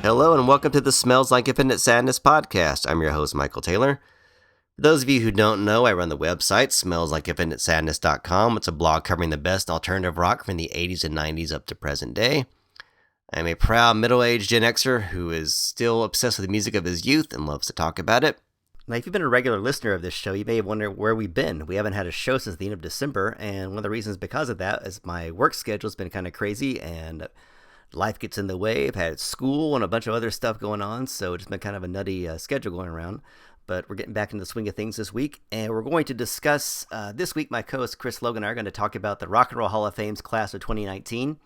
Hello and welcome to the Smells Like Infinite Sadness podcast. I'm your host, Michael Taylor. For those of you who don't know, I run the website, smellslikeinfinitesadness.com. It's a blog covering the best alternative rock from the 80s and 90s up to present day. I'm a proud middle-aged Gen Xer who is still obsessed with the music of his youth and loves to talk about it. Now, if you've been a regular listener of this show, you may wonder where we've been. We haven't had a show since the end of December, and one of the reasons because of that is my work schedule's been kind of crazy, and life gets in the way. I've had school and a bunch of other stuff going on, so it's been kind of a nutty schedule going around. But we're getting back into the swing of things this week, and we're going to discuss, this week, my co-host Chris Logan and I are going to talk about the Rock and Roll Hall of Fame's class of 2019.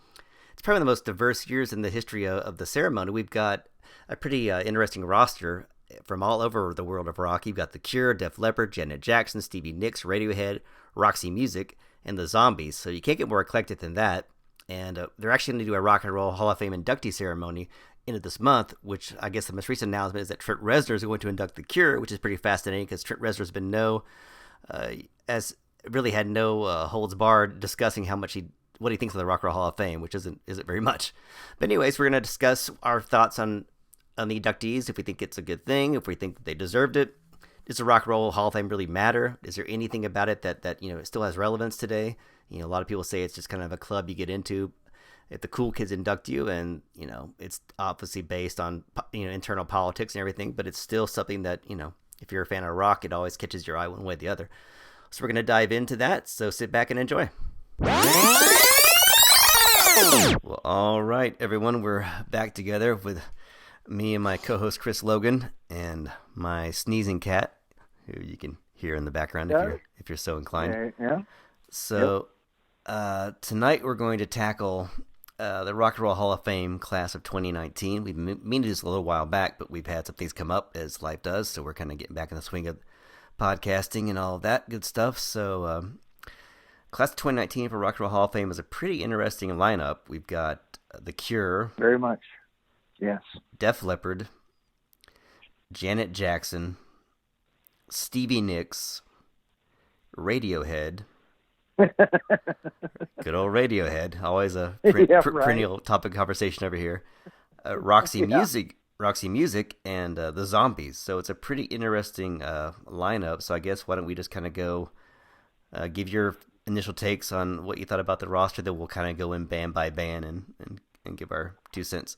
It's probably the most diverse years in the history of the ceremony. We've got a pretty interesting roster from all over the world of rock. You've got The Cure, Def Leppard, Janet Jackson, Stevie Nicks, Radiohead, Roxy Music, and the Zombies. So you can't get more eclectic than that. And they're actually going to do a Rock and Roll Hall of Fame inductee ceremony into this month, which I guess the most recent announcement is that Trent Reznor is going to induct The Cure, which is pretty fascinating because Trent Reznor's been really had no holds barred discussing what he thinks of the Rock and Roll Hall of Fame, which isn't very much. But anyways, we're going to discuss our thoughts on the inductees, if we think it's a good thing, if we think that they deserved it. Does the Rock and Roll Hall of Fame really matter? Is there anything about it that it still has relevance today? A lot of people say it's just kind of a club you get into if the cool kids induct you, and it's obviously based on internal politics and everything, but it's still something that if you're a fan of rock, it always catches your eye one way or the other. So we're going to dive into that. So sit back and enjoy. Well, all right, everyone, we're back together with me and my co-host Chris Logan and my sneezing cat, who you can hear in the background if you're so inclined. Yeah. So tonight we're going to tackle the Rock and Roll Hall of Fame class of 2019. We've meant to do this a little while back, but we've had some things come up as life does, so we're kind of getting back in the swing of podcasting and all of that good stuff. So class of 2019 for Rock and Roll Hall of Fame is a pretty interesting lineup. We've got The Cure. Very much. Yes. Def Leppard, Janet Jackson, Stevie Nicks, Radiohead. Good old Radiohead, always a perennial topic of conversation over here. Roxy Music, and the Zombies. So it's a pretty interesting lineup. So I guess why don't we just kind of go give your initial takes on what you thought about the roster, then we'll kind of go in band by band and give our 2 cents.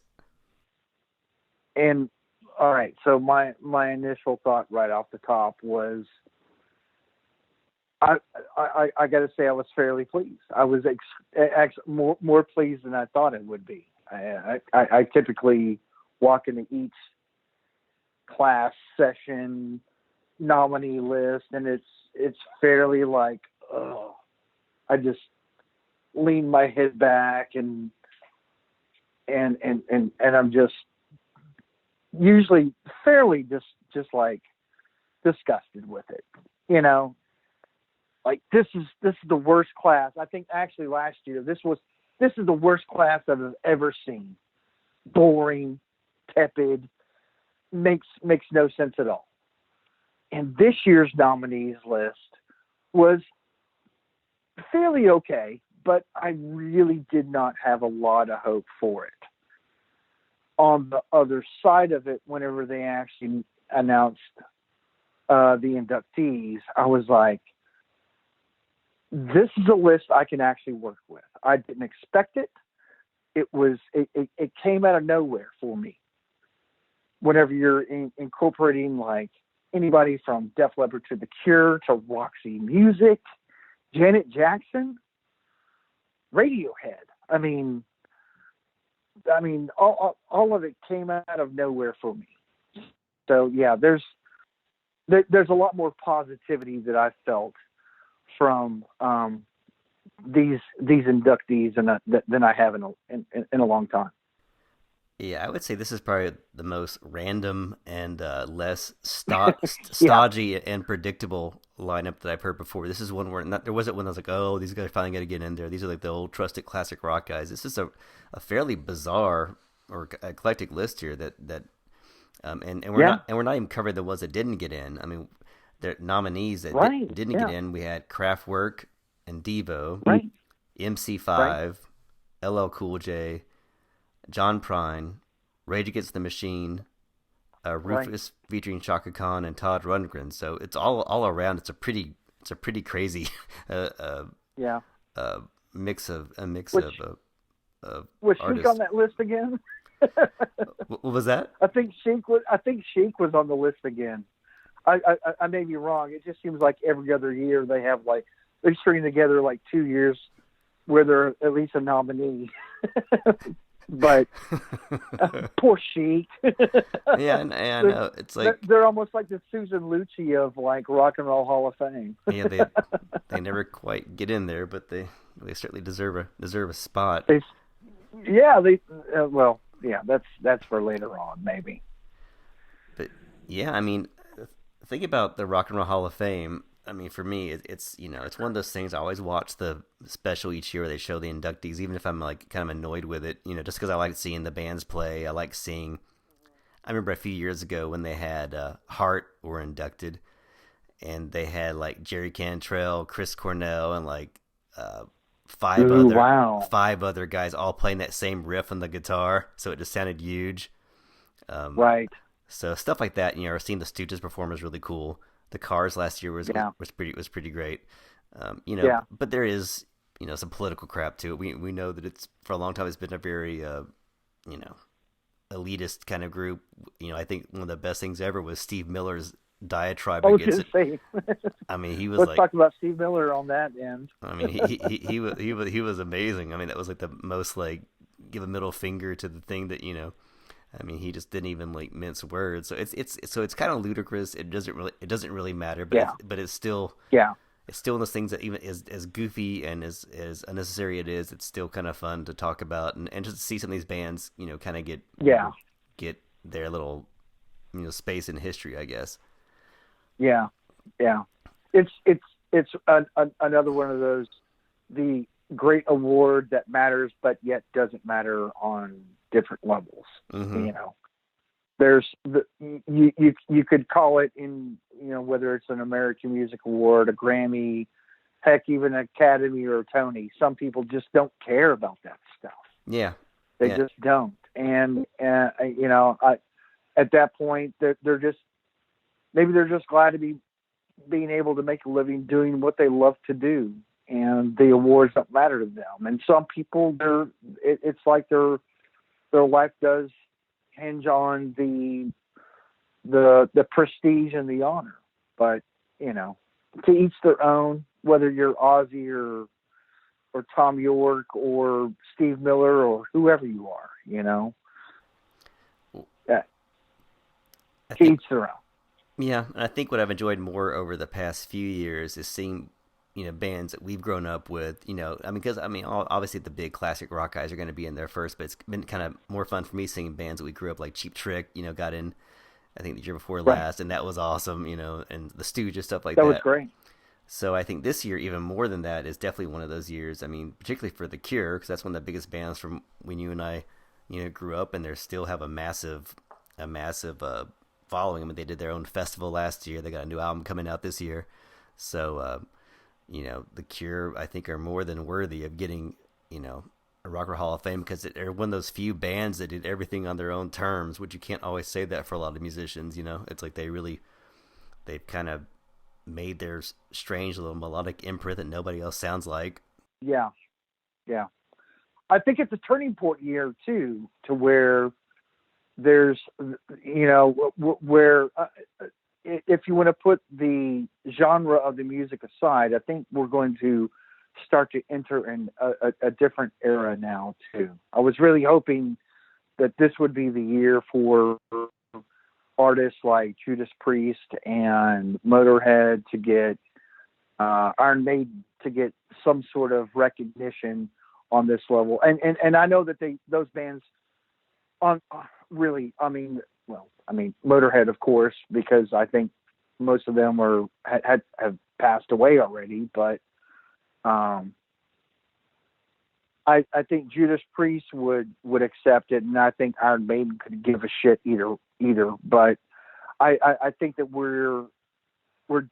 And all right, so my initial thought right off the top was, I got to say I was fairly pleased. I was actually more pleased than I thought it would be. I typically walk into each class session nominee list, and it's fairly like, oh, I just lean my head back and I'm just usually fairly just like disgusted with it, like this is the worst class. I think actually last year this is the worst class I've ever seen. Boring, tepid, makes no sense at all. And this year's nominees list was fairly okay, but I really did not have a lot of hope for it. On the other side of it, whenever they actually announced the inductees, I was like, this is a list I can actually work with. I didn't expect it. It came out of nowhere for me. Whenever you're incorporating like anybody from Def Leppard to The Cure to Roxy Music, Janet Jackson, Radiohead. I mean, all of it came out of nowhere for me. So yeah, there's a lot more positivity that I felt from these inductees than I have in a long time. Yeah, I would say this is probably the most random and less stodgy and predictable lineup that I've heard before. This is one where there wasn't one that was like, oh, these guys are finally going to get in there. These are like the old trusted classic rock guys. This is a fairly bizarre or eclectic list here and we're not even covering the ones that didn't get in. I mean, the nominees that didn't get in. We had Kraftwerk and Devo, MC5, LL Cool J, John Prine, Rage Against the Machine, Right. Rufus featuring Shaka Khan and Todd Rundgren. So it's all around. It's a pretty crazy uh, uh, Yeah. uh, mix Which of was Sheik on artists. that list again? What was that? I think Sheik was on the list again. I may be wrong. It just seems like every other year they have like they string together like 2 years where they're at least a nominee. But poor Sheik. Yeah, and I they're, know it's like they're almost like the Susan Lucci of like Rock and Roll Hall of Fame. yeah they never quite get in there, but they certainly deserve a spot. they, yeah, they well, yeah, that's for later on maybe. But yeah, I mean, think about the Rock and Roll Hall of Fame. I mean, for me, it's it's one of those things. I always watch the special each year where they show the inductees, even if I'm like kind of annoyed with it. Just because I like seeing the bands play. I like seeing. I remember a few years ago when they had Heart were inducted, and they had like Jerry Cantrell, Chris Cornell, and like uh, five Ooh, other wow. five other guys all playing that same riff on the guitar. So it just sounded huge. Um, Right. so stuff like that, seeing the Stooges perform is really cool. The Cars last year Yeah. was pretty great. Yeah. But there is some political crap to it. We know that it's for a long time it's been a very you know elitist kind of group. I think one of the best things ever was Steve Miller's diatribe I was against going to it. say, I mean, he was let's like, talk about Steve Miller on that end. I mean, he was amazing. I mean, that was like the most like give a middle finger to the thing that. I mean, he just didn't even like mince words. So it's kind of ludicrous. It doesn't really matter. Yeah. But it's still Yeah. one of those things that even as goofy and as unnecessary it is, it's still kind of fun to talk about and just to see some of these bands, kind of Yeah. get their little space in history, I guess. Yeah. Yeah. It's another one of those the great award that matters, but yet doesn't matter on different levels. Mm-hmm. You know, there's you could call it in whether it's an American Music Award, a Grammy, heck, even an Academy or a Tony. Some people just don't care about that stuff. Yeah. They Yeah. just don't, and at that point they're just maybe they're just glad to be being able to make a living doing what they love to do, and the awards don't matter to them. And some people, it's like their life does hinge on the prestige and the honor. But to each their own. Whether you're Ozzy or Tom York or Steve Miller or whoever you are, yeah, I to think each their own. Yeah, and I think what I've enjoyed more over the past few years is seeing, bands that we've grown up with. I mean, because obviously the big classic rock guys are going to be in there first, but it's been kind of more fun for me seeing bands that we grew up like Cheap Trick. Got in, I think the year before Right. last, and that was awesome. And the Stooges stuff like That was that. great. So I think this year, even more than that, is definitely one of those years. I mean, particularly for The Cure, because that's one of the biggest bands from when you and I, grew up, and they still have a massive following. I mean, they did their own festival last year. They got a new album coming out this year. So, The Cure, I think, are more than worthy of getting, a Rock and Roll Hall of Fame because they're one of those few bands that did everything on their own terms, which you can't always say that for a lot of musicians. It's like they've kind of made their strange little melodic imprint that nobody else sounds like. Yeah, yeah. I think it's a turning point year too, to where there's, where if you want to put the genre of the music aside, I think we're going to start to enter in a different era now too. I was really hoping that this would be the year for artists like Judas Priest and Motorhead to get Iron Maiden to get some sort of recognition on this level. And I know that those bands on really, I mean Motorhead, of course, because I think most of them have passed away already. But I think Judas Priest would accept it, and I think Iron Maiden could give a shit either. But I think that we're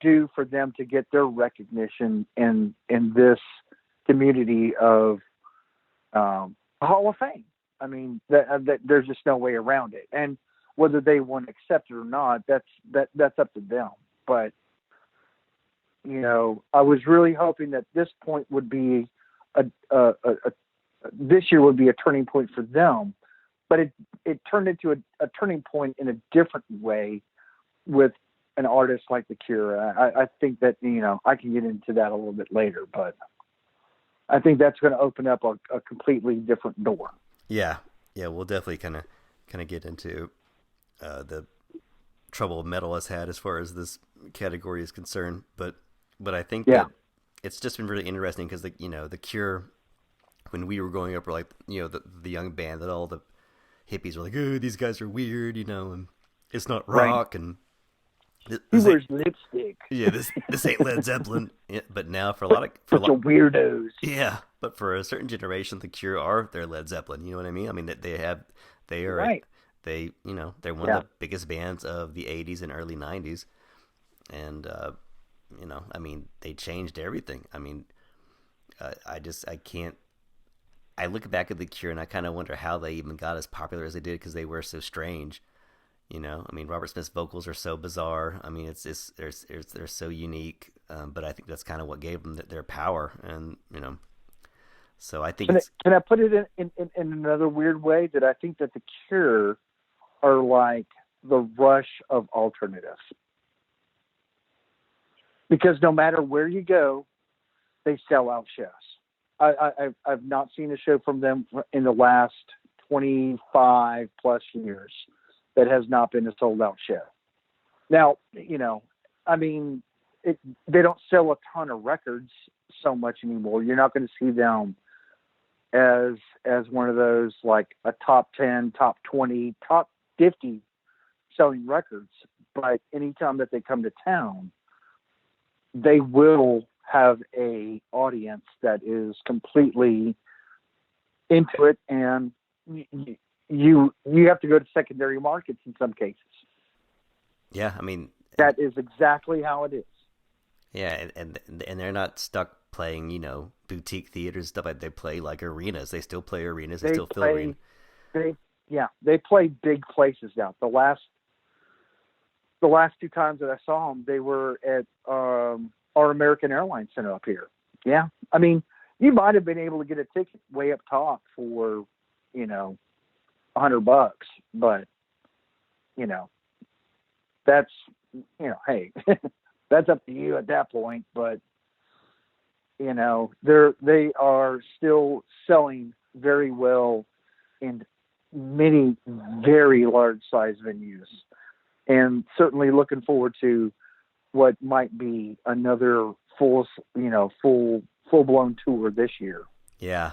due for them to get their recognition in this community of Hall of Fame. I mean, that there's just no way around it. And whether they want to accept it or not, that's up to them. But I was really hoping that this point would be this year would be a turning point for them. But it turned into a turning point in a different way with an artist like The Cure. I think that, I can get into that a little bit later, but I think that's going to open up a completely different door. Yeah. We'll definitely kind of get into the trouble metal has had as far as this category is concerned. But I think that it's just been really interesting because the Cure, when we were growing up, were like the young band that all the hippies were like, oh, these guys are weird, and it's not rock, and he wears lipstick. Yeah, this ain't Led Zeppelin. Yeah, but now for a lot of weirdos. Yeah, but for a certain generation, the Cure are their Led Zeppelin. You know what I mean? I mean that they are right. They're one of the biggest bands of the '80s and early '90s, and I mean they changed everything. I mean, I can't. I look back at the Cure and I kind of wonder how they even got as popular as they did because they were so strange. I mean, Robert Smith's vocals are so bizarre. I mean, they're so unique. But I think that's kind of what gave them their power. And so I think. Can I put it in another weird way? That I think that the Cure are like the Rush of alternatives, because no matter where you go, they sell out shows. I've not seen a show from them in the last 25 plus years that has not been a sold out show. Now, I mean, they don't sell a ton of records so much anymore. You're not going to see them as one of those like a top 10, top 20, top 50 selling records. But anytime that they come to town, they will have a audience that is completely into it, and you have to go to secondary markets in some cases. Yeah, I mean that is exactly how it is. Yeah, and they're not stuck playing boutique theaters and stuff like they play like arenas. They still play arenas. They still fill arenas. They play big places now. The last 2 times that I saw them, they were at our American Airlines Center up here. Yeah. I mean, you might have been able to get a ticket way up top for, $100, but, that's, hey, that's up to you at that point. But, they are still selling very well in many very large size venues, and certainly looking forward to what might be another full-blown tour this year. Yeah,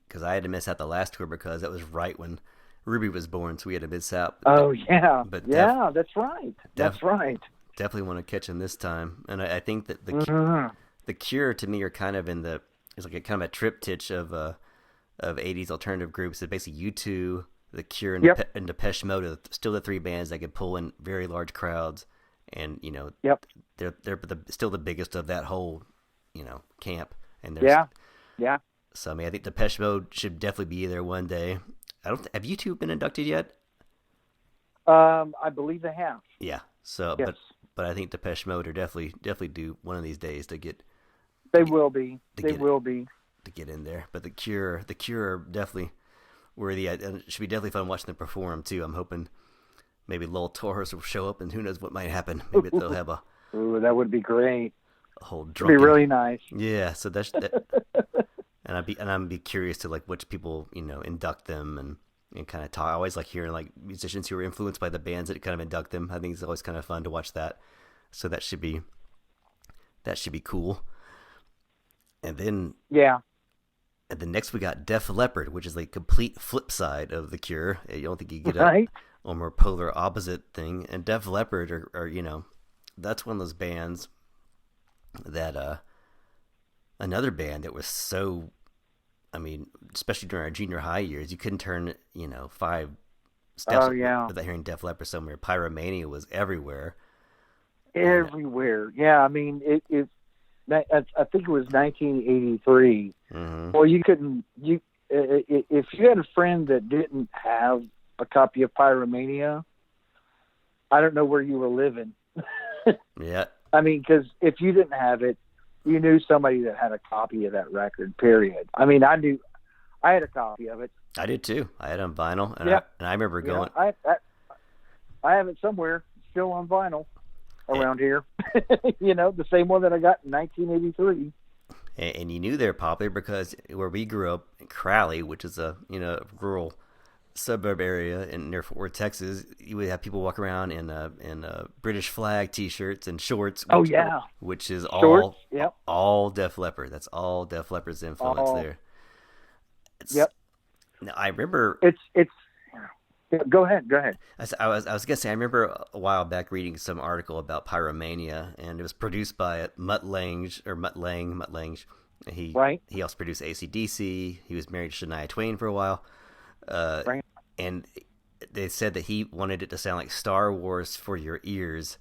because I had to miss out the last tour because that was right when Ruby was born, so we had to miss out. Oh yeah, but that's right. That's right. Definitely want to catch him this time, and I think that the Cure to me are kind of it's like a kind of a triptych of 80s alternative groups. It's basically U2, the Cure, and Depeche Mode are still the 3 bands that could pull in very large crowds. And they're still the biggest of that whole camp. And yeah. So I mean, I think Depeche Mode should definitely be there one day. Have you two been inducted yet? I believe they have. Yeah. So yes. but I think Depeche Mode are definitely due one of these days to get. They will be to get in there. But the Cure are definitely worthy. And it should be definitely fun watching them perform too. I'm hoping. Maybe Lowell Taurus will show up, and who knows what might happen. Maybe they'll have a. Ooh, that would be great. A whole drunken. It'd be really nice. Yeah, so that's that. and I'd be curious to like which people induct them and kind of talk. I always like hearing like musicians who are influenced by the bands that kind of induct them. I think it's always kind of fun to watch that. So that should be cool. And then And then next we got Def Leppard, which is like complete flip side of the Cure. You don't think you get a more polar opposite thing. And Def Leppard are that's one of those bands that another band that was so, I mean, especially during our junior high years, you couldn't turn 5 steps without hearing Def Leppard somewhere. Pyromania was everywhere. Yeah, I mean I think it was 1983. Mm-hmm. Well, you couldn't if you had a friend that didn't have a copy of Pyromania, I don't know where you were living. Yeah. I mean, because if you didn't have it, you knew somebody that had a copy of that record, period. I mean, I had a copy of it. I did too. I had it on vinyl, and Yeah. I remember going. I have it somewhere, still on vinyl, around here. The same one that I got in 1983. And you knew they were popular because where we grew up in Crowley, which is a rural suburb area near Fort Worth, Texas, you would have people walk around in British flag T-shirts and shorts. Which is shorts, all Def Leppard. That's all Def Leppard's influence there. Now, I remember it's. Go ahead. I was gonna say I remember a while back reading some article about Pyromania, and it was produced by Mutt Lange. He also produced AC/DC. He was married to Shania Twain for a while. And they said that he wanted it to sound like Star Wars for your ears,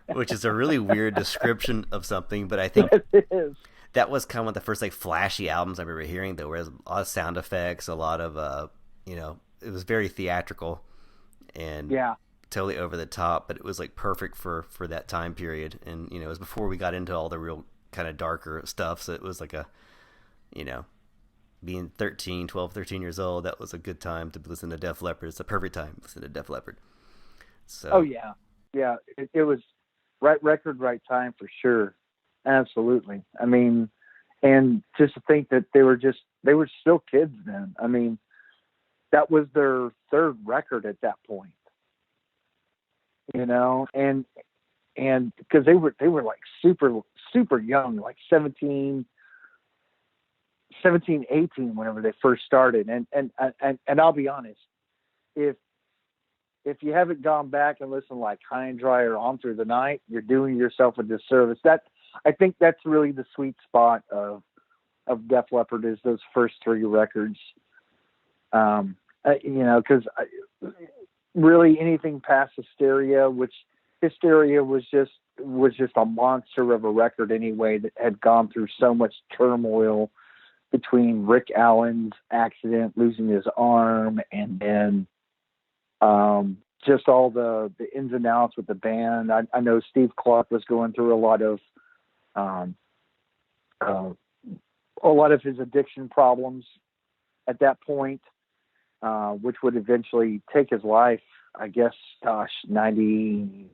which is a really weird description of something, but I think it is. That was kind of one of the first flashy albums I remember hearing, though, where there was a lot of sound effects, a lot of it was very theatrical and totally over the top, but it was perfect for that time period. And it was before we got into all the real kind of darker stuff, so it was being 13 years old, that was a good time to listen to Def Leppard. It's the perfect time to listen to Def Leppard. So it was right record, right time for sure. Absolutely. I mean, and just to think that they were still kids then. I mean, that was their third record at that point, and because they were super young, 17, 18 whenever they first started. And I'll be honest, if you haven't gone back and listened High and Dry or On Through the Night, you're doing yourself a disservice. I think that's really the sweet spot of Def Leppard, is those first three records. Because really anything past Hysteria, which Hysteria was just a monster of a record anyway, that had gone through so much turmoil between Rick Allen's accident, losing his arm, and then just all the ins and outs with the band. I know Steve Clark was going through a lot of his addiction problems at that point, which would eventually take his life, I guess, 94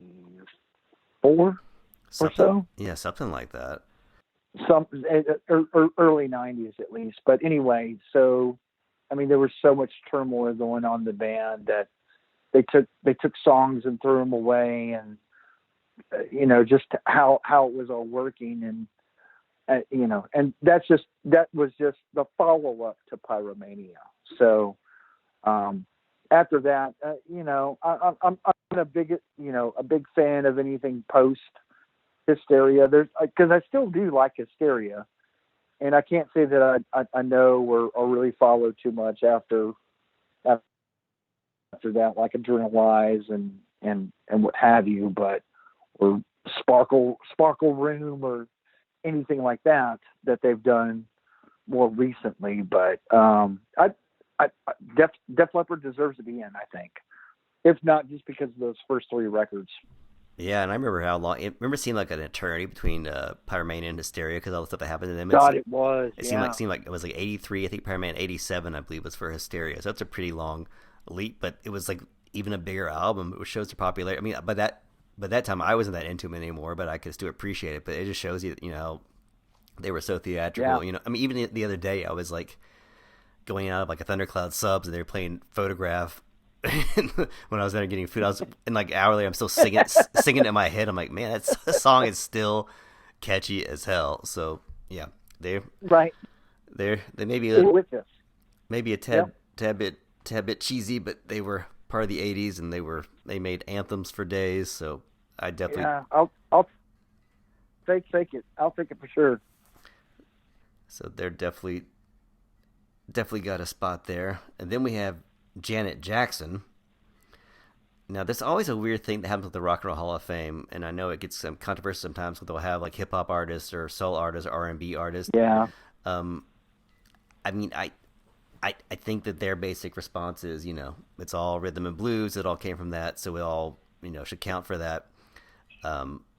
or so. Yeah, something like that. Some early 90s at least. But anyway, so I mean, there was so much turmoil going on in the band that they took songs and threw them away, and just how it was all working, and and that was just the follow up to Pyromania. So after that, I'm a big fan of anything post Hysteria. Because I still do like Hysteria, and I can't say that I know or really follow too much after that, like Adrenalize and what have you, or Sparkle Room or anything like that they've done more recently. But Def Leppard deserves to be in, I think, if not just because of those first three records. Yeah, and I remember how long. I remember seeing an eternity between Pyromania and Hysteria, because all the stuff that happened to them. It was. It seemed like it was 83. I think Pyromania 87, I believe, was for Hysteria. So that's a pretty long leap, but it was even a bigger album. It shows the popularity. I mean, by that time I wasn't that into them anymore, but I could still appreciate it. But it just shows you, they were so theatrical. Yeah. I mean, even the other day I was going out of a Thundercloud Subs, and they were playing Photograph. When I was there getting food, I was hourly. I'm still singing in my head. I'm like, man, that song is still catchy as hell. So yeah, they may be maybe a tad bit cheesy, but they were part of the '80s, and they made anthems for days. So I definitely I'll take it. I'll take it for sure. So they're definitely got a spot there, and then we have Janet Jackson. Now, there's always a weird thing that happens with the Rock and Roll Hall of Fame, and I know it gets some controversy sometimes, but they'll have hip hop artists or soul artists or R&B artists. Yeah. I mean, I think that their basic response is, it's all rhythm and blues. It all came from that, so we all, should count for that.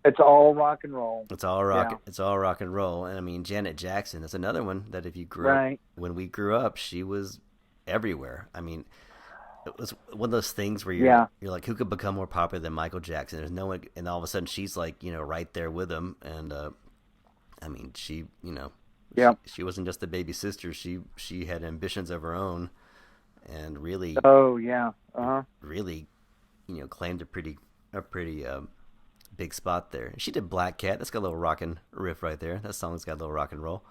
It's all rock and roll. It's all rock. Yeah. It's all rock and roll. And I mean, Janet Jackson. That's another one that if you grew up Right. when we grew up, she was everywhere. I mean, it was one of those things where Yeah. you're like, who could become more popular than Michael Jackson? There's no one, and all of a sudden she's like, right there with him. And I mean, she, Yeah. she wasn't just a baby sister. She had ambitions of her own, and really, Oh yeah. really, claimed a pretty big spot there. She did Black Cat. That's got a little rockin' riff right there. That song's got a little rock and roll.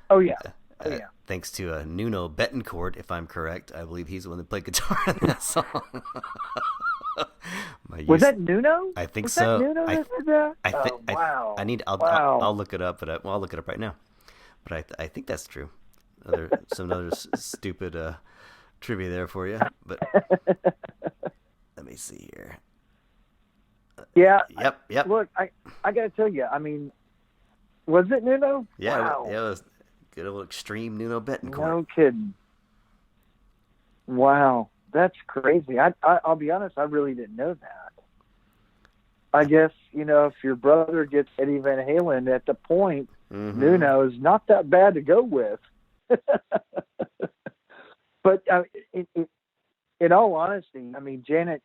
Oh yeah. Oh yeah. Thanks to Nuno Betancourt, if I'm correct. I believe he's the one that played guitar in that song. Was that Nuno? I think was so. That Nuno that did that? Wow. I'll look it up, but I'll look it up right now. But I think that's true. Some other stupid trivia there for you. But let me see here. Yeah. Yep. Look, I got to tell you, I mean, was it Nuno? Yeah, Wow. it was good old extreme Nuno Betancourt. No kidding. Wow, that's crazy. I'll be honest, I really didn't know that. I guess, if your brother gets Eddie Van Halen at the point, Nuno is not that bad to go with. But in all honesty, I mean, Janet,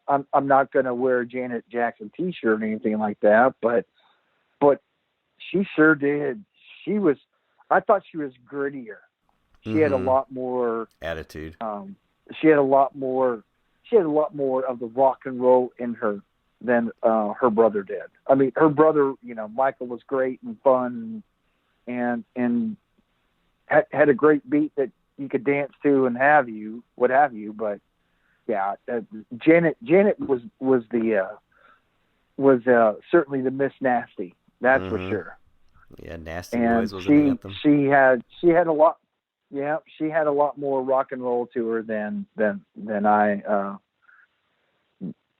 I'm not going to wear a Janet Jackson T-shirt or anything like that, but she sure did. I thought she was grittier. She had a lot more attitude. She had a lot more of the rock and roll in her than her brother did. I mean, her brother, Michael, was great and fun and had a great beat that you could dance to and what have you. But yeah, Janet was certainly the Miss Nasty. That's for sure. Yeah, Nasty And Boys was an anthem. she had a lot. Yeah, she had a lot more rock and roll to her than I.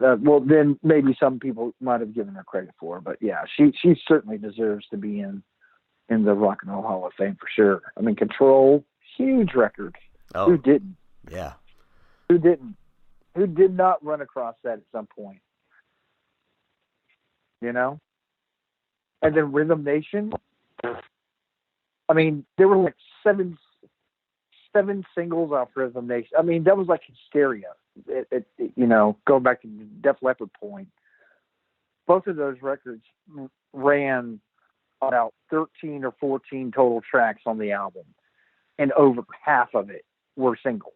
Well, then maybe some people might have given her credit for. But yeah, she certainly deserves to be in the Rock and Roll Hall of Fame for sure. I mean, Control, huge record. Oh, who didn't? Yeah. Who didn't? Who did not run across that at some point? And then Rhythm Nation. I mean, there were like seven singles off Rhythm Nation. I mean, that was like hysteria. Going back to the Def Leppard point, both of those records ran about 13 or 14 total tracks on the album, and over half of it were singles.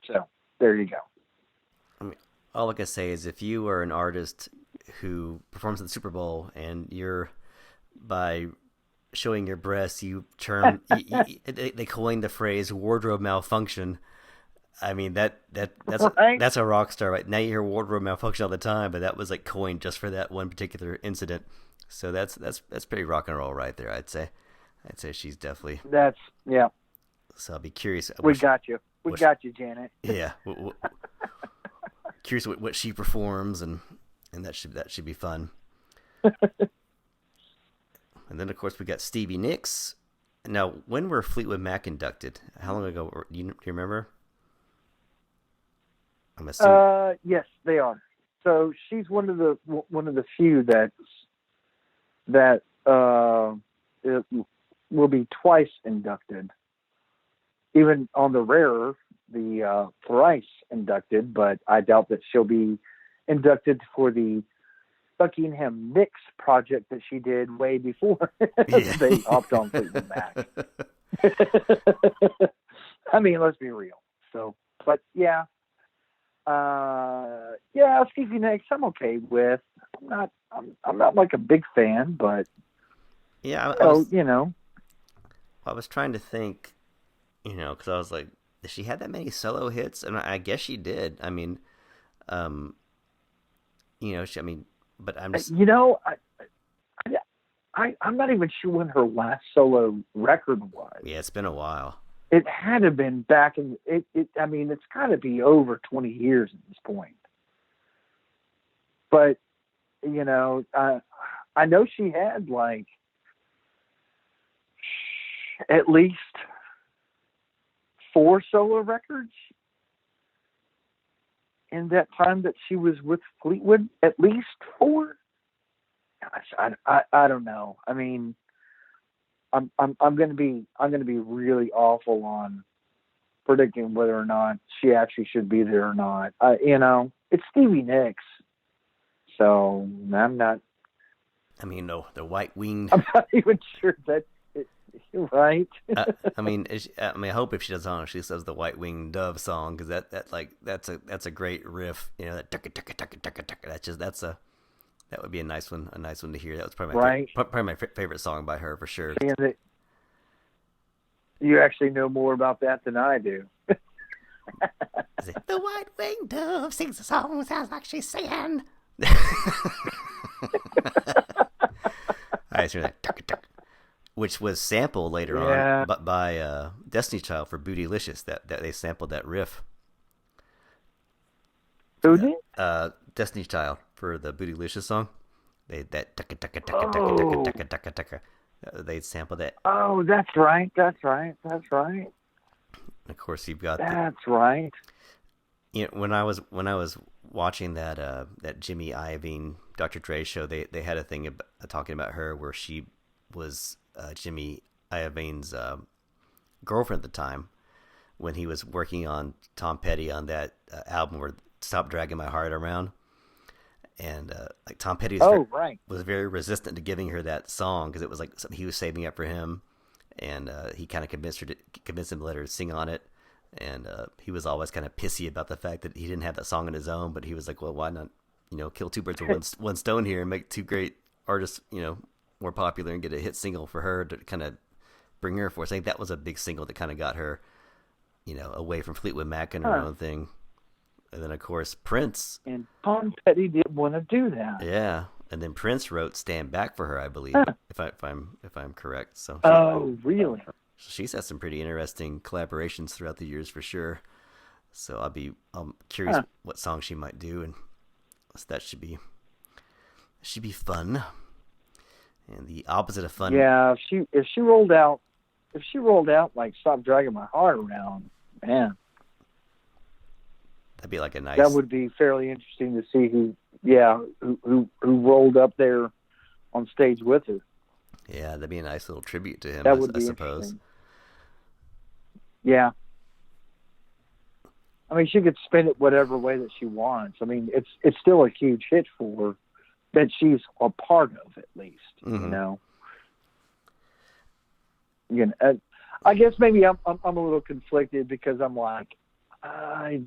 So there you go. I mean, all I can say is if you are an artist who performs at the Super Bowl and you're, by showing your breasts, you term they coined the phrase wardrobe malfunction. I mean that's right? That's a rock star, right? Now you hear wardrobe malfunction all the time, but that was like coined just for that one particular incident. So that's pretty rock and roll right there. I'd say she's definitely. Yeah. So I'll be curious. We got you, Janet. Yeah. Curious what she performs, and that should be fun. And then of course we got Stevie Nicks. Now, when were Fleetwood Mac inducted? How long ago? Do you remember? I'm assuming. Yes, they are. So she's one of the few that will be twice inducted. Even on the rare, the thrice inducted, but I doubt that she'll be inducted for the Buckingham Nicks project that she did way before they hopped on Fleetwood Mac. I mean, let's be real. So, but yeah, Stevie Nicks I'm okay with. I'm not like a big fan, but yeah, I was trying to think, because I was like, did she have that many solo hits? And I guess she did. I mean, but I'm just, I'm not even sure when her last solo record was. Yeah, it's been a while. It had to have been back in it. I mean, it's got to be over 20 years at this point. But I know she had like at least 4 solo records in that time that she was with Fleetwood. At least 4. Gosh, I don't know. I mean, I'm going to be really awful on predicting whether or not she actually should be there or not. It's Stevie Nicks, so I'm not. I mean, no, the white winged. I'm not even sure that. Right. I hope if she does song, she says the white winged dove song, because that's a great riff. That that would be a nice one to hear. That was probably my favorite song by her for sure. You actually know more about that than I do. The white winged dove sings a song, sounds like she's singing. I just hear that, which was sampled later on by Destiny Child for Bootylicious. That they sampled that riff. Who did? Destiny Child for the Bootylicious song. They sampled it. Oh, that's right. Of course, you've got that's right. When I was watching that Jimmy Iovine Dr. Dre show, they had a thing talking about her where she was Jimmy Iovine's girlfriend at the time when he was working on Tom Petty on that album where Stop Dragging My Heart Around. And Tom Petty was very resistant to giving her that song because it was like something he was saving up for him, and he kind of convinced him to let her sing on it. And he was always kind of pissy about the fact that he didn't have that song on his own. But he was like, well, why not, kill two birds with one stone here and make 2 great artists, more popular and get a hit single for her to kind of bring her forth. I think that was a big single that kind of got her, away from Fleetwood Mac and her own thing. And then, of course, Prince. And Tom Petty didn't want to do that. Yeah, and then Prince wrote "Stand Back" for her, I believe, if I'm correct. So. Really? She's had some pretty interesting collaborations throughout the years, for sure. So I'm curious what song she might do, and that should be fun. And the opposite of fun. Yeah, if she rolled out like "Stop Dragging My Heart Around," man. That'd be like a nice. That would be fairly interesting to see who rolled up there on stage with her. Yeah, that'd be a nice little tribute to him. That would be, I suppose. Yeah. I mean, she could spin it whatever way that she wants. I mean, it's still a huge hit for her that she's a part of, at least. Mm-hmm. I guess maybe I'm a little conflicted because I'm like, I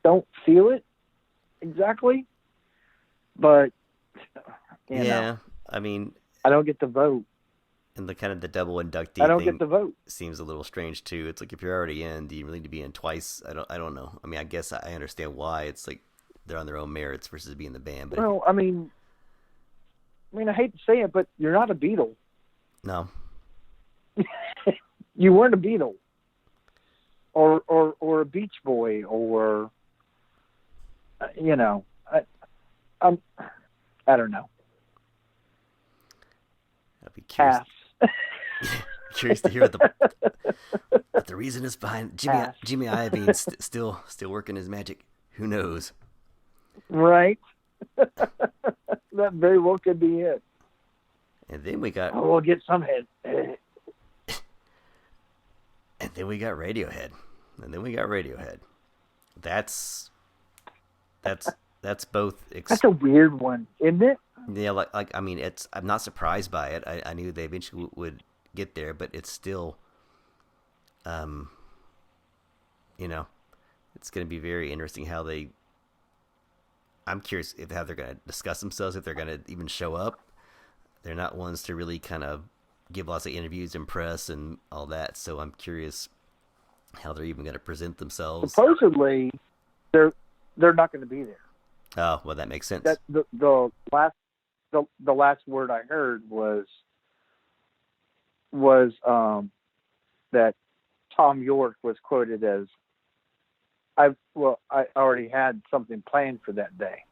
don't feel it exactly, but you know, I mean, I don't get the vote, and the kind of the double inductee. I don't get the vote. Seems a little strange too. It's like if you're already in, do you really need to be in twice? I don't know. I mean, I guess I understand why it's like they're on their own merits versus being the band. But I mean, I hate to say it, but you're not a Beatle. No, you weren't a Beatle, or a Beach Boy, or I don't know. I'd be curious. Curious to hear what the reason is behind Jimmy Iovine still working his magic. Who knows? Right. That very well could be it. And then we got. Oh, we'll get some head. And then we got Radiohead. That's both. That's a weird one, isn't it? Yeah, I mean, I'm not surprised by it. I knew they eventually would get there, but it's still, it's going to be very interesting how they. I'm curious how they're going to discuss themselves, if they're going to even show up. They're not ones to really kind of give lots of interviews and press and all that, so I'm curious how they're even going to present themselves. Supposedly, they're not going to be there. Oh, well, that makes sense. That the last word I heard was that Tom York was quoted as, I already had something planned for that day.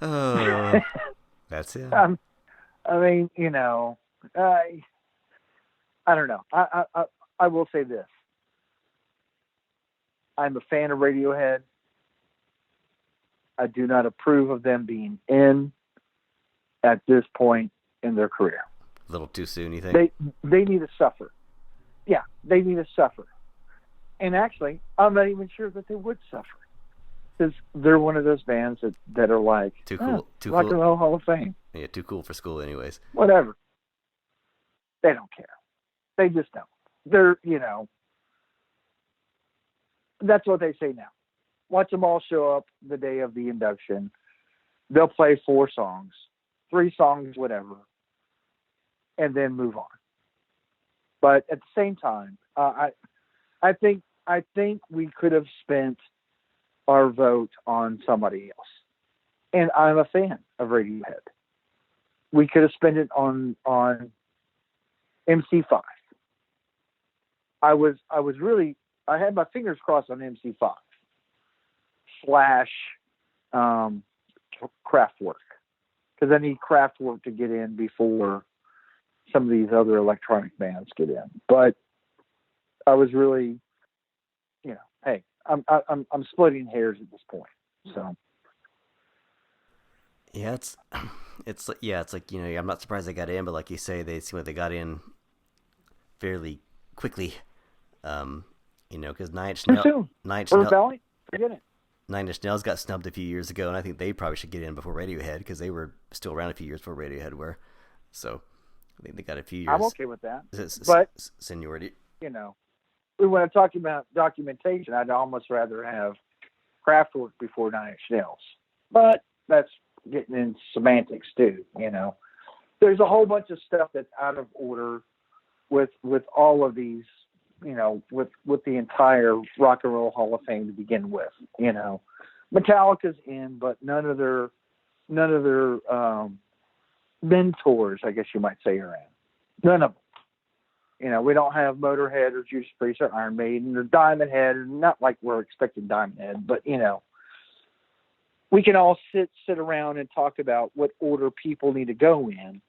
Oh, that's it. I mean, I don't know. I will say this. I'm a fan of Radiohead. I do not approve of them being in at this point in their career. A little too soon, you think? They need to suffer. Yeah, they need to suffer. And actually, I'm not even sure that they would suffer, because they're one of those bands that are like too cool, too Rock cool. and Roll Hall of Fame. Yeah, too cool for school, anyways. Whatever. They don't care. They just don't. They're that's what they say now. Watch them all show up the day of the induction. They'll play 4 songs, 3 songs, whatever, and then move on. But at the same time, I think we could have spent our vote on somebody else. And I'm a fan of Radiohead. We could have spent it on MC5. I had my fingers crossed on MC5 / Kraftwerk, because I need Kraftwerk to get in before some of these other electronic bands get in. But I was really, hey, I'm splitting hairs at this point. So yeah, it's like I'm not surprised they got in, but like you say, they seem like they got in fairly quickly. Because Nine Inch Nails got snubbed a few years ago, and I think they probably should get in before Radiohead, because they were still around a few years before Radiohead were. So I think they got a few years. I'm okay with that. But seniority. When I'm talking about documentation, I'd almost rather have Kraftwerk before Nine Inch Nails. But that's getting in semantics too. There's a whole bunch of stuff that's out of order with all of these. With the entire Rock and Roll Hall of Fame to begin with. Metallica's in, but none of their mentors, I guess you might say, are in. None of them. We don't have Motorhead or Judas Priest or Iron Maiden or Diamond Head. Not like we're expecting Diamond Head, but we can all sit around and talk about what order people need to go in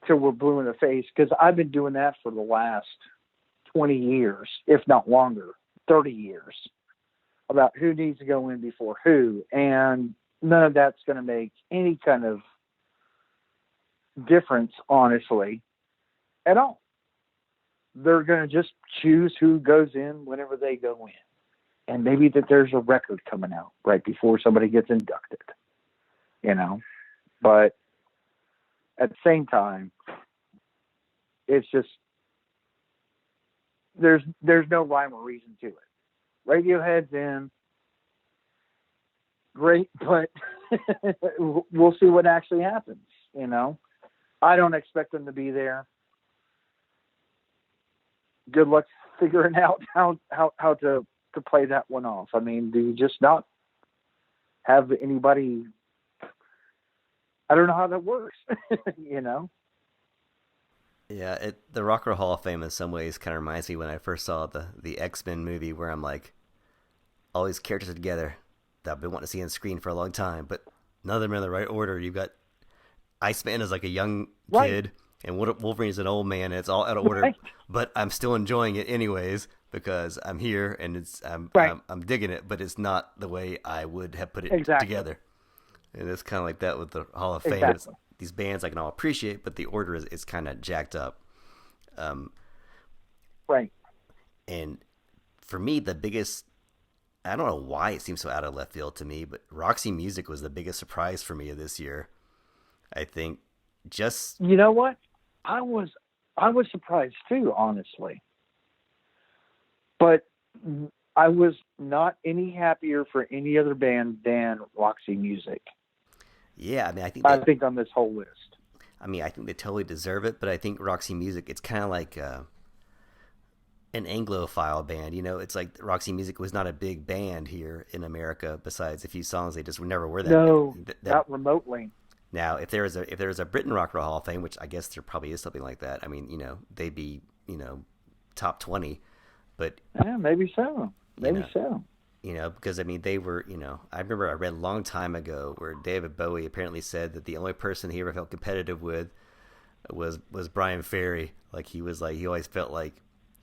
till we're blue in the face. Because I've been doing that for the last 20 years, if not longer, 30 years, about who needs to go in before who, and none of that's going to make any kind of difference, honestly, at all. They're going to just choose who goes in whenever they go in, and maybe that there's a record coming out right before somebody gets inducted, but at the same time, it's just there's no rhyme or reason to it. Radiohead's in, great, but we'll see what actually happens. I don't expect them to be there. Good luck figuring out how to play that one off. I mean, do you just not have anybody? I don't know how that works. Yeah, the Rock and Roll Hall of Fame in some ways kind of reminds me when I first saw the X-Men movie, where I'm like, all these characters are together that I've been wanting to see on screen for a long time, but none of them are in the right order. You've got Iceman as like a young kid, and Wolverine is an old man, and it's all out of order, but I'm still enjoying it anyways because I'm here and I'm digging it, but it's not the way I would have put it together. And it's kind of like that with the Hall of Fame. Exactly. These bands I can all appreciate, but the order is kind of jacked up. Right. And for me, the biggest, I don't know why it seems so out of left field to me, but Roxy Music was the biggest surprise for me this year. I think just... You know what? I was surprised too, honestly. But I was not any happier for any other band than Roxy Music. Yeah, I mean, I think on this whole list. I mean, I think they totally deserve it, but I think Roxy Music, it's kind of like an Anglophile band. It's like Roxy Music was not a big band here in America. Besides a few songs, they just never were that. No, not remotely. Now, if there was a Britain Rock and Roll Hall of Fame, which I guess there probably is something like that. I mean, they'd be top 20, but yeah, maybe so. Maybe so. because I mean they were, I remember I read a long time ago where David Bowie apparently said that the only person he ever felt competitive with was Brian Ferry. Like he always felt like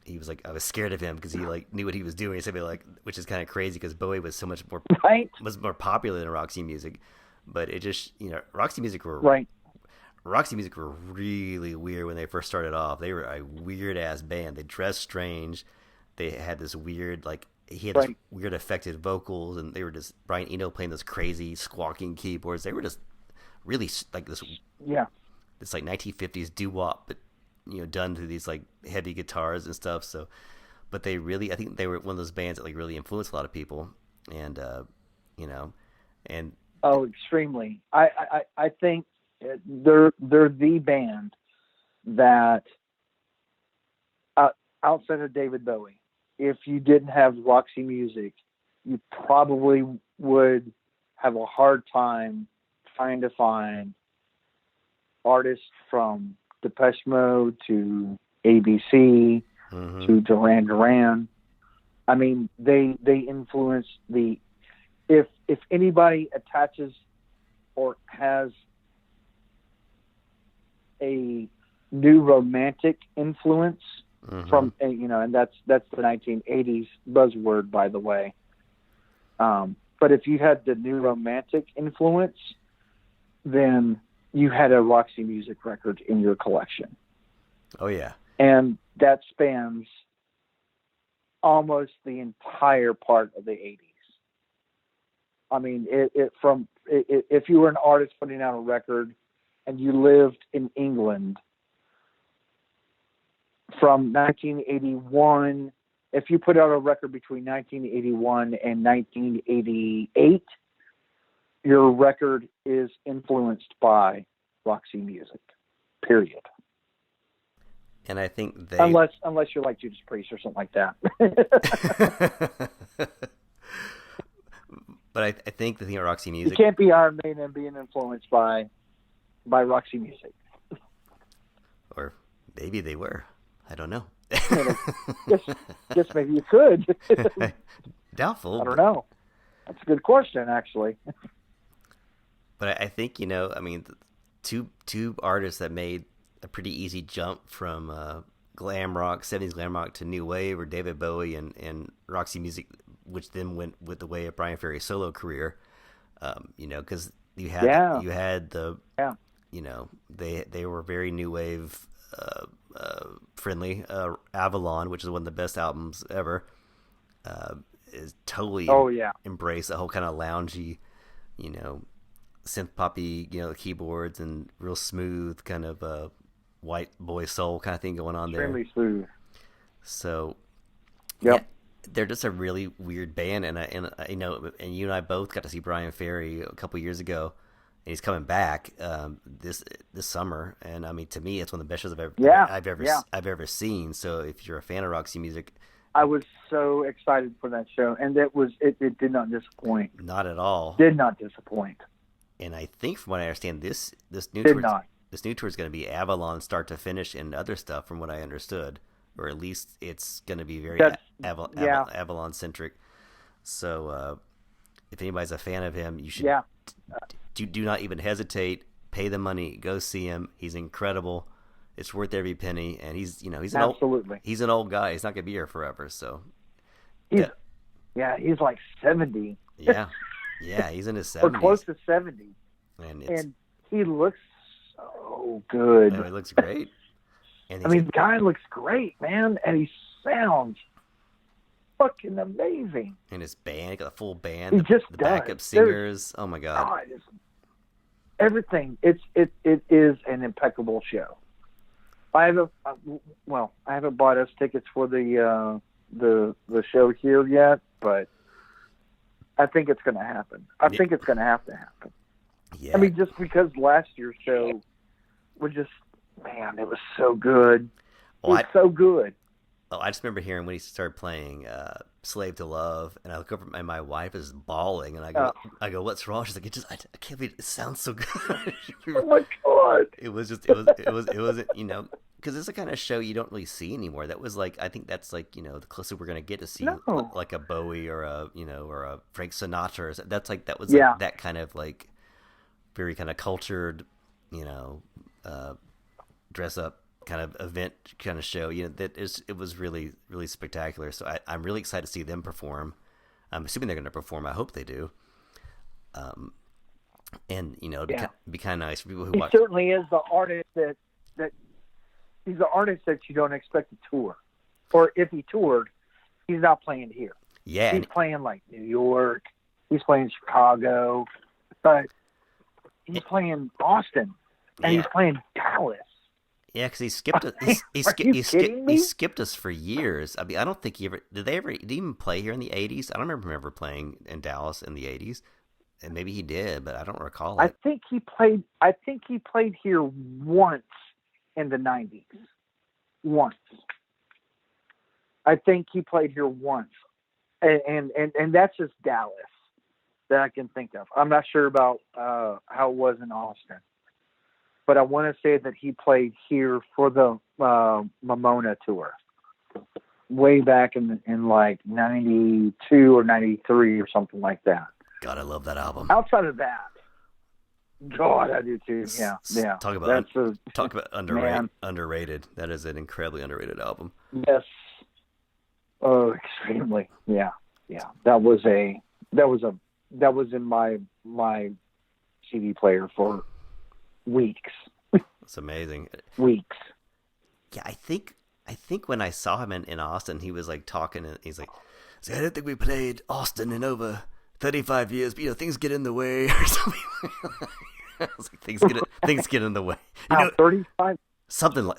he was like, I was scared of him because he like knew what he was doing. Something like, which is kind of crazy because Bowie was so much more right. was more popular than Roxy Music, but it just Roxy Music were right. Roxy Music were really weird when they first started off. They were a weird ass band. They dressed strange. They had this weird he had this weird affected vocals, and they were just Brian Eno playing those crazy squawking keyboards. They were just really like this. Yeah. This like 1950s doo-wop, but done to these like heavy guitars and stuff. So, but I think they were one of those bands that like really influenced a lot of people, and and extremely. I think they're the band that outside of David Bowie, if you didn't have Roxy Music, you probably would have a hard time trying to find artists from Depeche Mode to ABC to Duran Duran. I mean, they influence if anybody attaches or has a new romantic influence from and that's the 1980s buzzword, by the way. But if you had the new romantic influence, then you had a Roxy Music record in your collection. Oh yeah. And that spans almost the entire part of the 80s. I mean, if you were an artist putting out a record and you lived in England from 1981, if you put out a record between 1981 and 1988, your record is influenced by Roxy Music, period. And I think unless you're like Judas Priest or something like that. But I think the thing about Roxy Music, you can't be Iron Maiden and being influenced by Roxy Music. Or maybe they were. I don't know. Guess maybe you could. Doubtful. I don't know. That's a good question, actually. But I think I mean, two artists that made a pretty easy jump from glam rock, 70s glam rock to new wave, or David Bowie and Roxy Music, which then went with the way of Brian Ferry's solo career. Because you had the they were very new wave friendly. Avalon, which is one of the best albums ever, is totally embraced the whole kind of loungy, synth poppy, keyboards and real smooth kind of white boy soul kind of thing going on there. Extremely smooth. So, yep. Yeah, they're just a really weird band, and you and I both got to see Brian Ferry a couple years ago, and he's coming back this summer, and I mean, to me, it's one of the best shows I've ever seen. So, if you're a fan of Roxy Music, I was so excited for that show, and it did not disappoint. Not at all. Did not disappoint. And I think, from what I understand, this new tour is going to be Avalon start to finish and other stuff, from what I understood, or at least it's going to be very Avalon centric. So, if anybody's a fan of him, you should do not even hesitate. Pay the money, go see him. He's incredible. It's worth every penny, and he's an old guy. He's not going to be here forever. So, he's like 70. Yeah, he's in his 70s. Or close to 70. And he looks so good. Oh, he looks great. And the guy looks great, man. And he sounds fucking amazing. And his band, got a full band. The backup singers. Oh, my God. Everything. It is an impeccable show. I haven't bought us tickets for the show here yet, but I think it's going to happen. I think it's going to have to happen. Yeah. I mean, just because last year's show was just, man, it was so good. So good. Oh, I just remember hearing when he started playing "Slave to Love," and I look over and my wife is bawling, and I go, "What's wrong?" She's like, I can't believe it sounds so good." Oh my God! It was because it's a kind of show you don't really see anymore. That was like, I think that's like, the closest we're gonna get to see No. like a Bowie or a Frank Sinatra. That's like that was Yeah. like that kind of like very kind of cultured, dress up kind of event kind of show. It was really really spectacular. So I'm really excited to see them perform. I'm assuming they're going to perform. I hope they do. And it'd be kind of nice for people who he watch. certainly is the artist that he's the artist that you don't expect to tour, or if he toured, he's not playing here. Yeah, he's playing like New York, he's playing Chicago, but he's playing Austin, and he's playing Dallas. Yeah, because he skipped us. He skipped us for years. I mean, I don't think he ever did. Did he even play here in the '80s? I don't remember him ever playing in Dallas in the '80s. And maybe he did, but I don't recall it. I think he played here once in the '90s. Once. I think he played here once, and that's just Dallas that I can think of. I'm not sure about how it was in Austin. But I want to say that he played here for the Mamona tour, way back in like '92 or '93 or something like that. God, I love that album. Outside of that, God, I do too. Yeah. Talk about underrated. That is an incredibly underrated album. Yes. Oh, extremely. Yeah. That was in my CD player for weeks. It's amazing. Weeks. Yeah, I think when I saw him in Austin, he was like talking, and he's like, "See, I don't think we played Austin in over 35 years, but things get in the way," or something. I was like, things get in the way. 35. Something like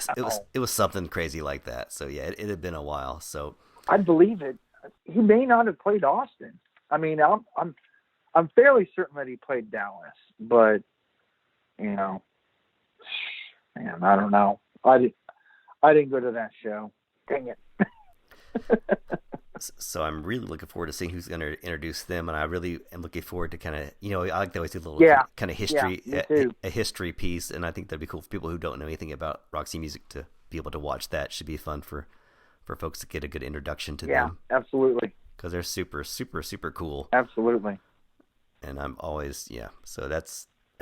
it was something crazy like that. So yeah, it had been a while. So I believe it. He may not have played Austin. I mean, I'm fairly certain that he played Dallas, but man, I don't know. I didn't go to that show. Dang it. So I'm really looking forward to seeing who's going to introduce them, and I really am looking forward to kind of, I like to always do a little kind of history, a history piece, and I think that'd be cool for people who don't know anything about Roxy Music to be able to watch that. Should be fun for folks to get a good introduction to them. Yeah, absolutely. Because they're super, super, super cool. Absolutely. And I'm always, so that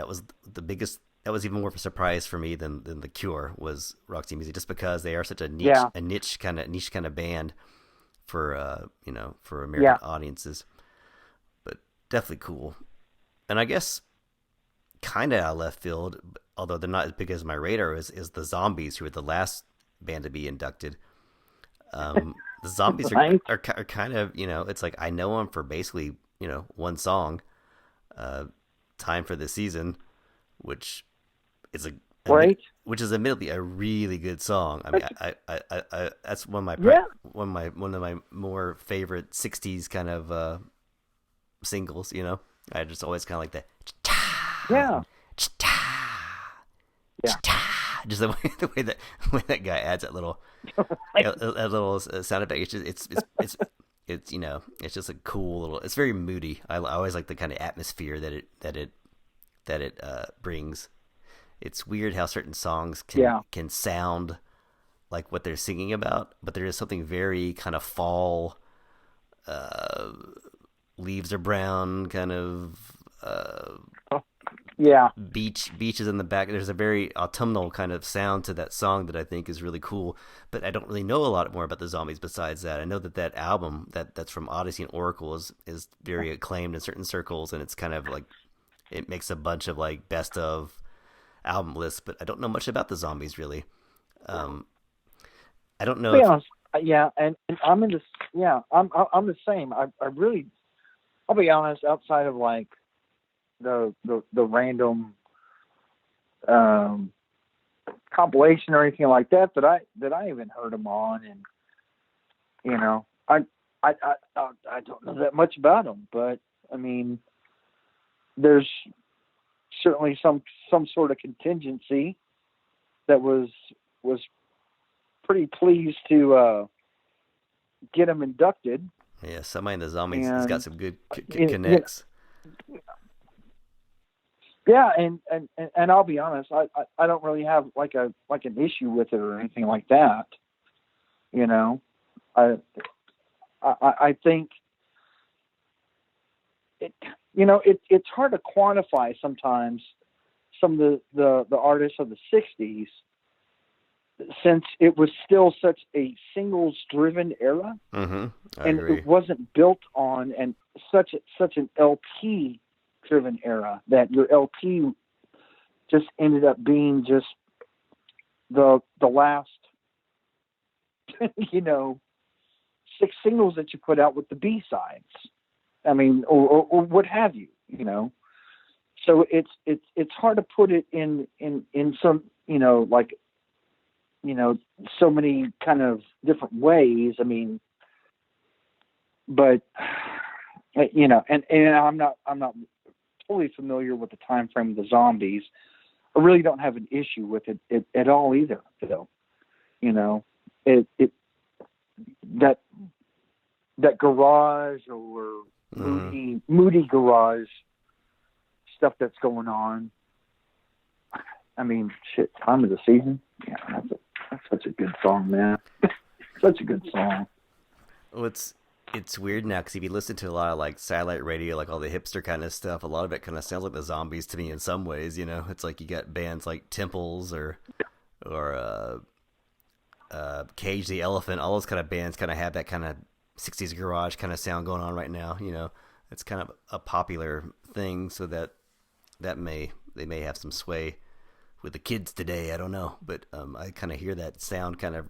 was the biggest. That was even more of a surprise for me than The Cure was Roxy Music, just because they are such a niche kind of band for for American audiences. But definitely cool. And I guess kind of out of left field, although they're not as big as my radar, is the Zombies, who are the last band to be inducted. The Zombies are kind of, it's like I know them for basically one song, "Time for the Season," which is which is admittedly a really good song. I mean, I that's one of my more favorite '60s kind of singles. I just always kind of like that. Just the way that guy adds that little sound effect. It's just a cool little. It's very moody. I always like the kind of atmosphere that it brings. It's weird how certain songs can sound like what they're singing about, but there is something very kind of fall, leaves are brown, kind of beaches in the back. There's a very autumnal kind of sound to that song that I think is really cool, but I don't really know a lot more about the Zombies besides that. I know that album that's from Odyssey and Oracle is very acclaimed in certain circles, and it's kind of like it makes a bunch of like best of album lists, but I don't know much about the Zombies really. I don't know. And I'm in this. Yeah, I'm the same. I really, I'll be honest. Outside of like the random compilation or anything like that I even heard them on, and I don't know that much about them, but I mean, there's certainly some sort of contingency that was pretty pleased to get him inducted. Yeah, somebody in the Zombies has got some good connects. Yeah, and I'll be honest, I don't really have like an issue with it or anything like that. You know, I I think it, it's hard to quantify sometimes some of the artists of the '60s, since it was still such a singles driven era, Mm-hmm. I and agree. it wasn't built on and such an LP driven era that your LP just ended up being just the last you know 6 singles that you put out with the B sides. I mean, or what have you, So it's hard to put it in some like so many kind of different ways. I mean, but and I'm not totally familiar with the time frame of the Zombies. I really don't have an issue with it at all either, though. It that garage or moody garage stuff that's going on. I mean, shit, time of the season. Yeah, that's such a good song, man. Such a good song. Well, it's weird now because if you listen to a lot of like satellite radio, like all the hipster kind of stuff, a lot of it kind of sounds like the Zombies to me in some ways. It's like you got bands like Temples or Cage the Elephant. All those kind of bands kind of have that kind of '60s garage kind of sound going on right now. It's kind of a popular thing, so they may have some sway with the kids today. I don't know, but I kind of hear that sound kind of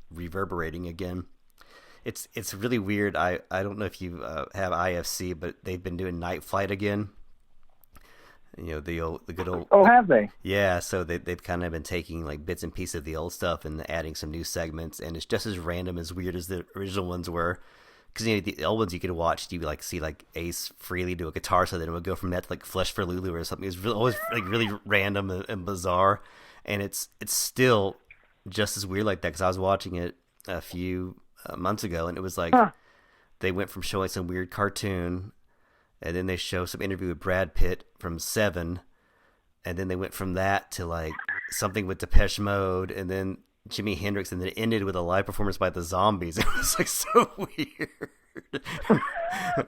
reverberating again. It's really weird. I don't know if you have IFC, but they've been doing Night Flight again. The good old. Oh, have they? Yeah, so they've kind of been taking like bits and pieces of the old stuff and adding some new segments, and it's just as random as weird as the original ones were. Because the old ones you could watch, you like see like Ace Frehley do a guitar, so then it would go from that to like Flesh for Lulu or something. It's always like really random and bizarre, and it's still just as weird like that. Because I was watching it a few months ago, and it was like they went from showing some weird cartoon, and then they show some interview with Brad Pitt from Seven, and then they went from that to like something with Depeche Mode, and then Jimi Hendrix, and then it ended with a live performance by the Zombies. It was like so weird.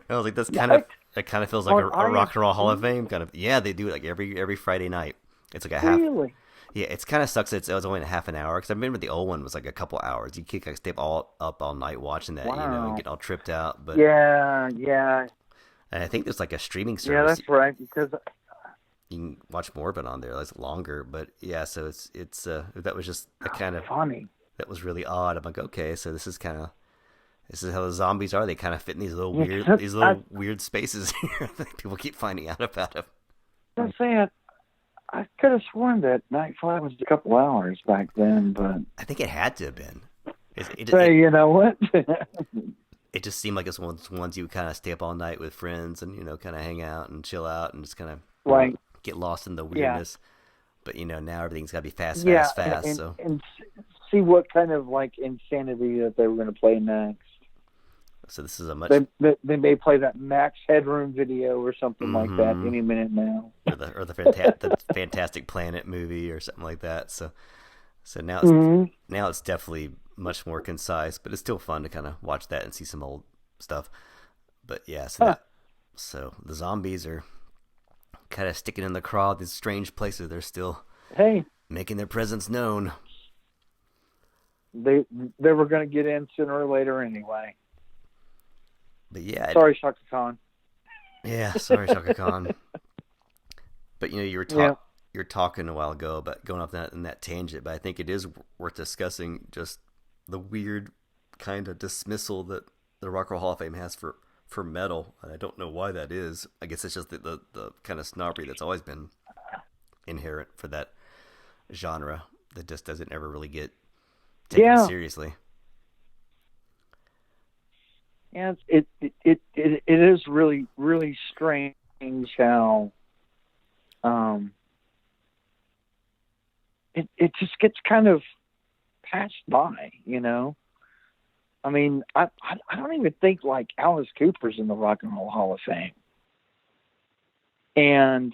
I was like, that kind of feels like a Rock and Roll Hall of Fame kind of. Yeah, they do it like every Friday night. It's like a half. Really? Yeah, it's kind of sucks. It was only a half an hour because I remember the old one was like a couple hours. You could like stay up all night watching that, Wow. and get all tripped out. But yeah. And I think there's like a streaming service. Yeah, that's right. Because you can watch more of it on there. It's longer, but yeah. So it's that was just a kind of funny. That was really odd. I'm like, okay, so this is how the Zombies are. They kind of fit in these little weird spaces here that people keep finding out about them. I'm saying, I could have sworn that Night Flight was a couple hours back then, but I think it had to have been. You know what? It just seemed like it's one of the ones you would kind of stay up all night with friends and kind of hang out and chill out and just kind of get lost in the weirdness. But now everything's got to be fast. And see what kind of like insanity that they were going to play next. So this is a much. They may play that Max Headroom video or something like that any minute now. Or the Fantastic Planet movie or something like that. So now it's definitely much more concise, but it's still fun to kind of watch that and see some old stuff. But yeah, so the Zombies are kind of sticking in the craw, these strange places. They're still making their presence known. They were going to get in sooner or later anyway. But yeah, sorry, Shaka Khan. Yeah, sorry, Shaka Khan. But you were talking a while ago about going off in that tangent, but I think it is worth discussing just the weird kind of dismissal that the Rock and Roll Hall of Fame has for metal, and I don't know why that is. I guess it's just the kind of snobbery that's always been inherent for that genre that just doesn't ever really get taken seriously. Yeah, it is really, really strange how it just gets kind of passed by, I mean, I don't even think like Alice Cooper's in the Rock and Roll Hall of Fame. And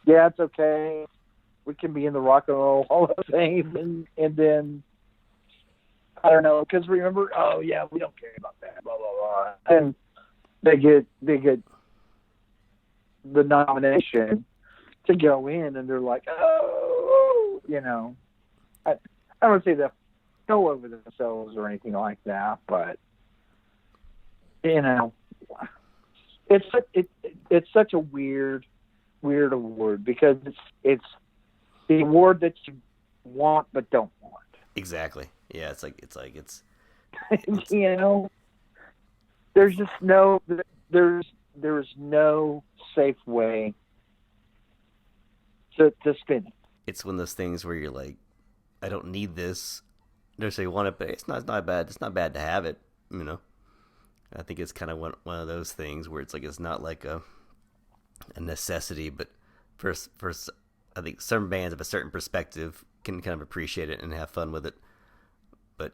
yeah, it's okay. We can be in the Rock and Roll Hall of Fame, and then I don't know, because remember, oh yeah, we don't care about that, blah blah blah, and they get the nomination to go in, and they're like, oh, I don't say that go over themselves or anything like that, but it's such a weird award, because it's the award that you want but don't want. Exactly. Yeah, it's There's just there's no safe way to spin it. It's one of those things where you're like, I don't need this. Necessarily want it, but it's not bad. It's not bad to have it. I think it's kind of one of those things where it's like it's not like a necessity, but for I think some bands of a certain perspective can kind of appreciate it and have fun with it. But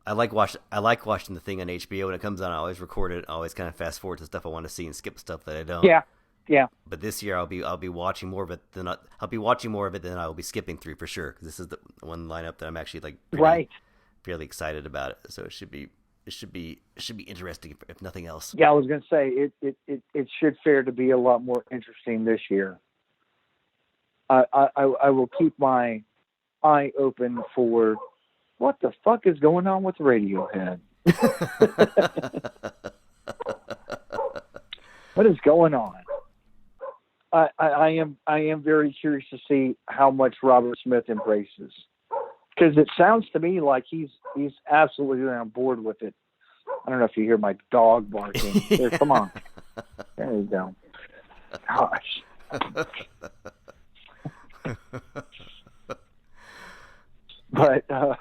I like watching the thing on HBO when it comes on. I always record it. I always kind of fast forward to stuff I want to see and skip stuff that I don't. Yeah. But this year I'll be watching more of it than I will be skipping through for sure, because this is the one lineup that I'm actually fairly excited about it. So it should be interesting if nothing else. Yeah, I was gonna say it should fare to be a lot more interesting this year. I will keep my eye open for what the fuck is going on with Radiohead. What is going on? I am very curious to see how much Robert Smith embraces, because it sounds to me like he's absolutely on board with it. I don't know if you hear my dog barking. Here, come on. There you go. Gosh. But I'm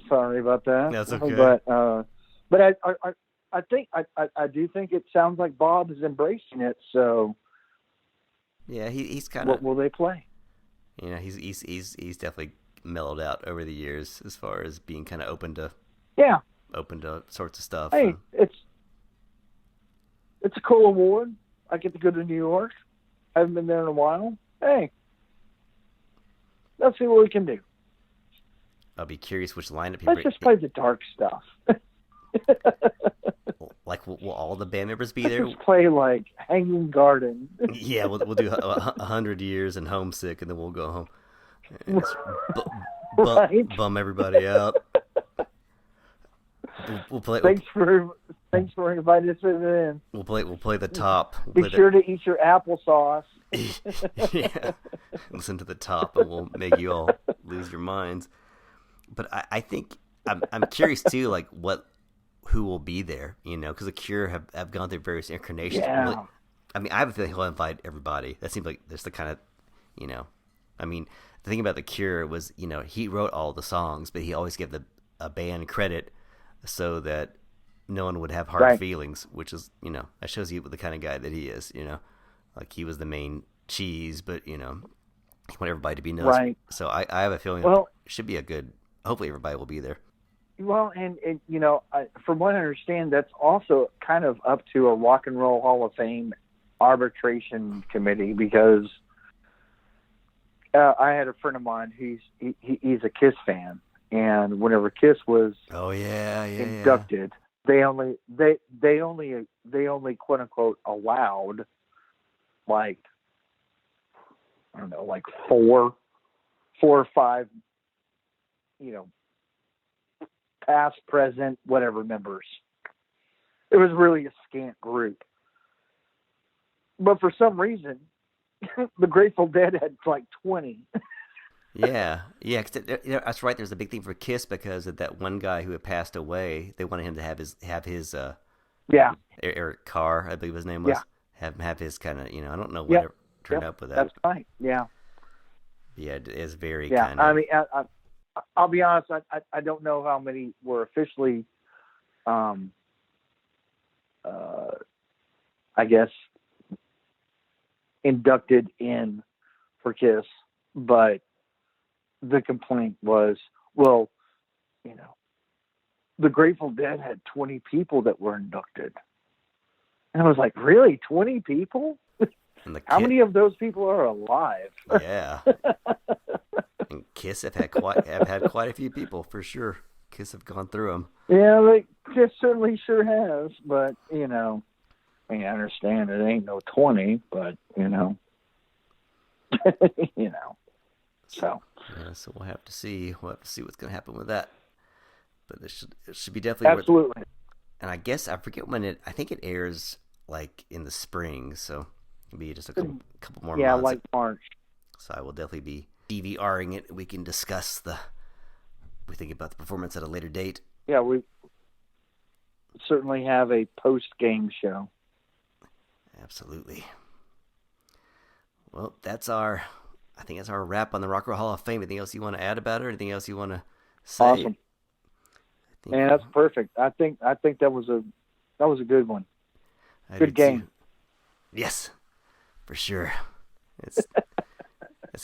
sorry about that. That's okay. But I think I do think it sounds like Bob is embracing it. So yeah, he's kind of. What will they play? He's definitely mellowed out over the years as far as being kind of open to sorts of stuff. Hey, it's a cool award. I get to go to New York. I haven't been there in a while. Hey, let's see what we can do. I'll be curious which lineup Let's just play the dark stuff. Like, will all the band members be there? Let's play like Hanging Garden. Yeah, we'll do 100 Years and Homesick, and then we'll go home. And Right? Bum everybody out. We'll play. Thanks for inviting us in. We'll play the top. Be sure to eat your applesauce. Yeah, listen to the top, and we'll make you all lose your minds. But I think I'm curious too, like who will be there, because the Cure have gone through various incarnations. Yeah. I mean, I have a feeling he'll invite everybody. That seems like there's the kind of, I mean, the thing about the Cure was, he wrote all the songs, but he always gave a band credit so that no one would have hard feelings, which is, that shows you the kind of guy that he is, like he was the main cheese, but, he wanted everybody to be nice. Right. So I have a feeling it should be hopefully everybody will be there. Well, and from what I understand, that's also kind of up to a Rock and Roll Hall of Fame arbitration committee, because I had a friend of mine he's a Kiss fan, and whenever Kiss was inducted, they only quote unquote allowed like I don't know, like four or five, past, present, whatever members. It was really a scant group. But for some reason, the Grateful Dead had like 20. Yeah, cause that's right. There's a big thing for Kiss because of that one guy who had passed away. They wanted him to have his Eric Carr, I believe his name was. Have his kind of, I don't know what it turned up with that. That's right. Yeah. Yeah, it is very kind of. I mean, I'll be honest. I don't know how many were officially, I guess, inducted in for Kiss, but the complaint was, well, the Grateful Dead had 20 people that were inducted. And I was like, really? 20 people? And how many of those people are alive? Yeah. And Kiss have had quite a few people for sure. Kiss have gone through them. Yeah, Kiss certainly sure has, but I understand it ain't no 20, but so. Yeah, so we'll have to see. We'll have to see what's going to happen with that. But it should be definitely absolutely. And I guess I forget when I think it airs like in the spring, so it'll be just a couple more months. Yeah, like March. So I will definitely be DVRing it. We can discuss we think about the performance at a later date. Yeah, we certainly have a post-game show. Absolutely. Well, I think that's our wrap on the Rock and Roll Hall of Fame. Anything else you want to add about it? Or anything else you want to say? Awesome. Man, that's perfect. I think that was a good one. Good game. Too. Yes, for sure. It's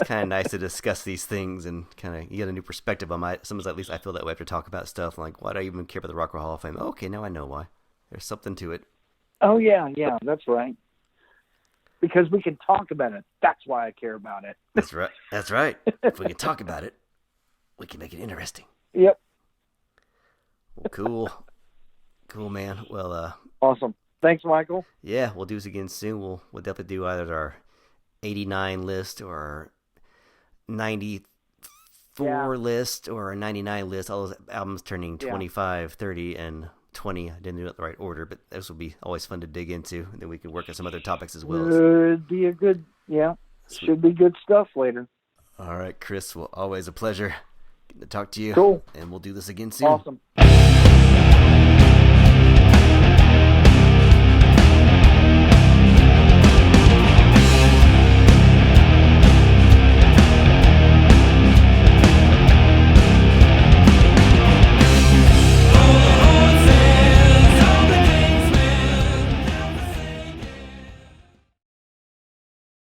kind of nice to discuss these things and kind of you get a new perspective on sometimes at least I feel that way after talk about stuff. I'm like, why do I even care about the Rock and Roll Hall of Fame? Oh, okay, now I know why. There's something to it. Oh yeah, that's right. Because we can talk about it. That's why I care about it. That's right. That's right. If we can talk about it, we can make it interesting. Yep. Well, cool, man. Well, awesome. Thanks, Michael. Yeah, we'll do this again soon. We'll definitely do either our 89 list or our 94 list or our 99 list. All those albums turning 25, 30, and 20. I didn't do it in the right order, but this will be always fun to dig into. And then we can work on some other topics as well. Should be should be good stuff later. All right, Chris. Well, always a pleasure getting to talk to you. Cool. And we'll do this again soon. Awesome.